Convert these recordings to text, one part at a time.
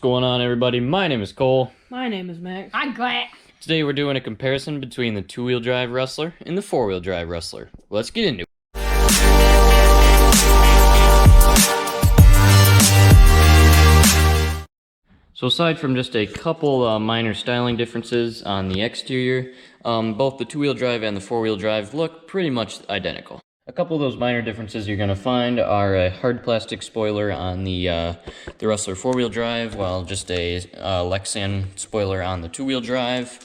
going on, everybody? My name is Cole. My name is Max. I'm glad. Today we're doing a comparison between the two-wheel drive Rustler and the four-wheel drive Rustler. Let's get into it. So aside from just a couple minor styling differences on the exterior, both the two-wheel drive and the four-wheel drive look pretty much identical. A couple of those minor differences you're going to find are a hard plastic spoiler on the Rustler four-wheel drive, while just a Lexan spoiler on the two-wheel drive.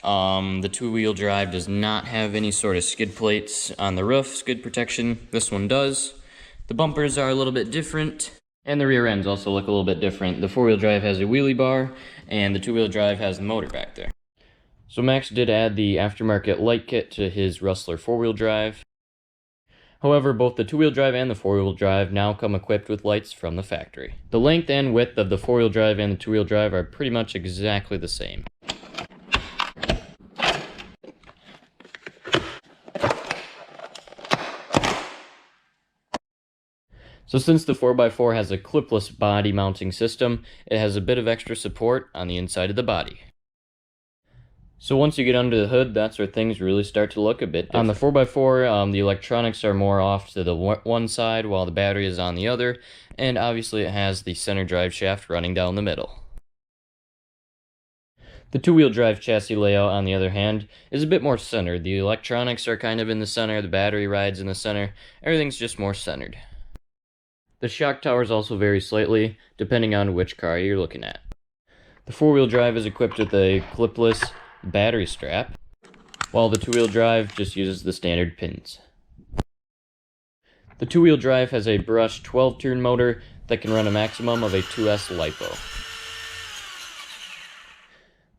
The two-wheel drive does not have any sort of skid plates on the roof, skid protection. This one does. The bumpers are a little bit different, and the rear ends also look a little bit different. The four-wheel drive has a wheelie bar, and the two-wheel drive has the motor back there. So Max did add the aftermarket light kit to his Rustler four-wheel drive. However, both the two-wheel drive and the four-wheel drive now come equipped with lights from the factory. The length and width of the four-wheel drive and the two-wheel drive are pretty much exactly the same. So since the 4x4 has a clipless body mounting system, it has a bit of extra support on the inside of the body. So once you get under the hood, that's where things really start to look a bit different. On the 4x4, the electronics are more off to the one side while the battery is on the other, and obviously it has the center drive shaft running down the middle. The two-wheel drive chassis layout, on the other hand, is a bit more centered. The electronics are kind of in the center, the battery rides in the center, everything's just more centered. The shock towers also vary slightly, depending on which car you're looking at. The four-wheel drive is equipped with a clipless battery strap, while the two-wheel drive just uses the standard pins. The two-wheel drive has a brushed 12-turn motor that can run a maximum of a 2S LiPo.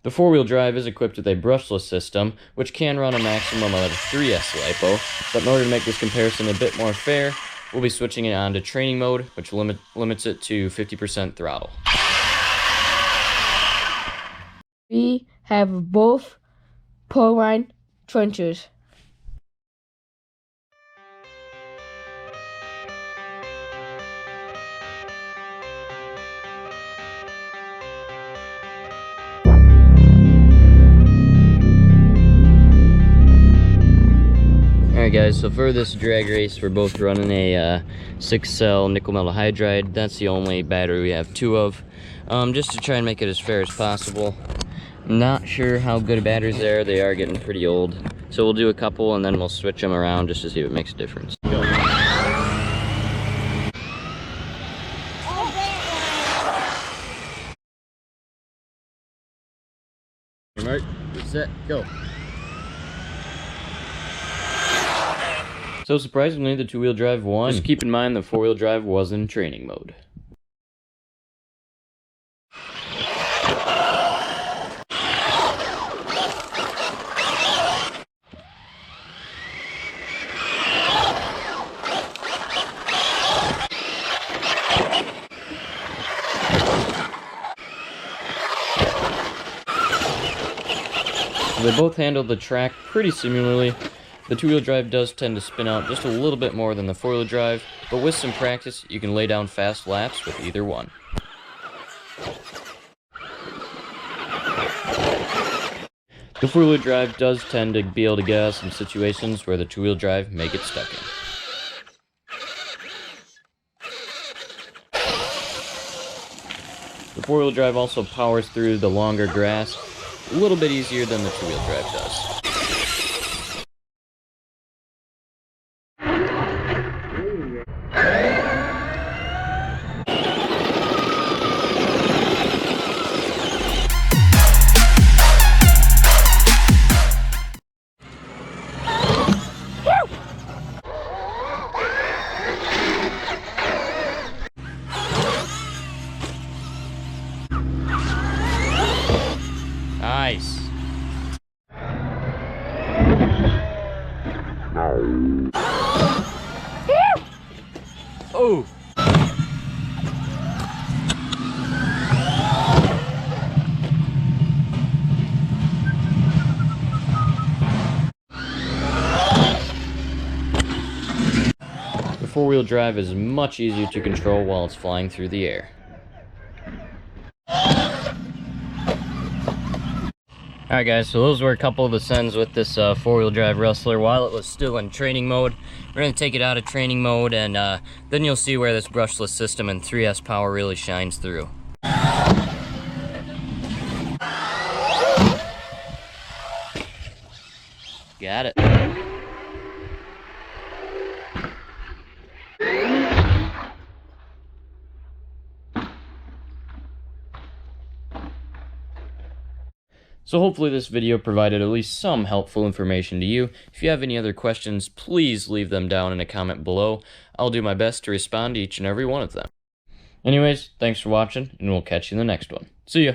The four-wheel drive is equipped with a brushless system, which can run a maximum of a 3S LiPo, but in order to make this comparison a bit more fair, we'll be switching it on to training mode, which limits it to 50% throttle. We have both Powerline trenchers. Alright guys, so for this drag race, we're both running a 6-cell nickel metal hydride. That's the only battery we have two of, just to try and make it as fair as possible. Not sure how good a batteries they are. They are getting pretty old. So we'll do a couple and then we'll switch them around just to see if it makes a difference. Go. Mark, set, go. So surprisingly, the two-wheel drive won. Just keep in mind the four-wheel drive was in training mode. They both handle the track pretty similarly. The two-wheel drive does tend to spin out just a little bit more than the four-wheel drive, but with some practice, you can lay down fast laps with either one. The four-wheel drive does tend to be able to get us in situations where the two-wheel drive may get stuck in. The four-wheel drive also powers through the longer grass a little bit easier than the two-wheel drive does. Nice. Oh. The four-wheel drive is much easier to control while it's flying through the air. Alright guys, so those were a couple of the sends with this four-wheel drive Rustler while it was still in training mode. We're going to take it out of training mode, and then you'll see where this brushless system and 3S power really shines through. Got it. So hopefully this video provided at least some helpful information to you. If you have any other questions, please leave them down in a comment below. I'll do my best to respond to each and every one of them. Anyways, thanks for watching, and we'll catch you in the next one. See ya!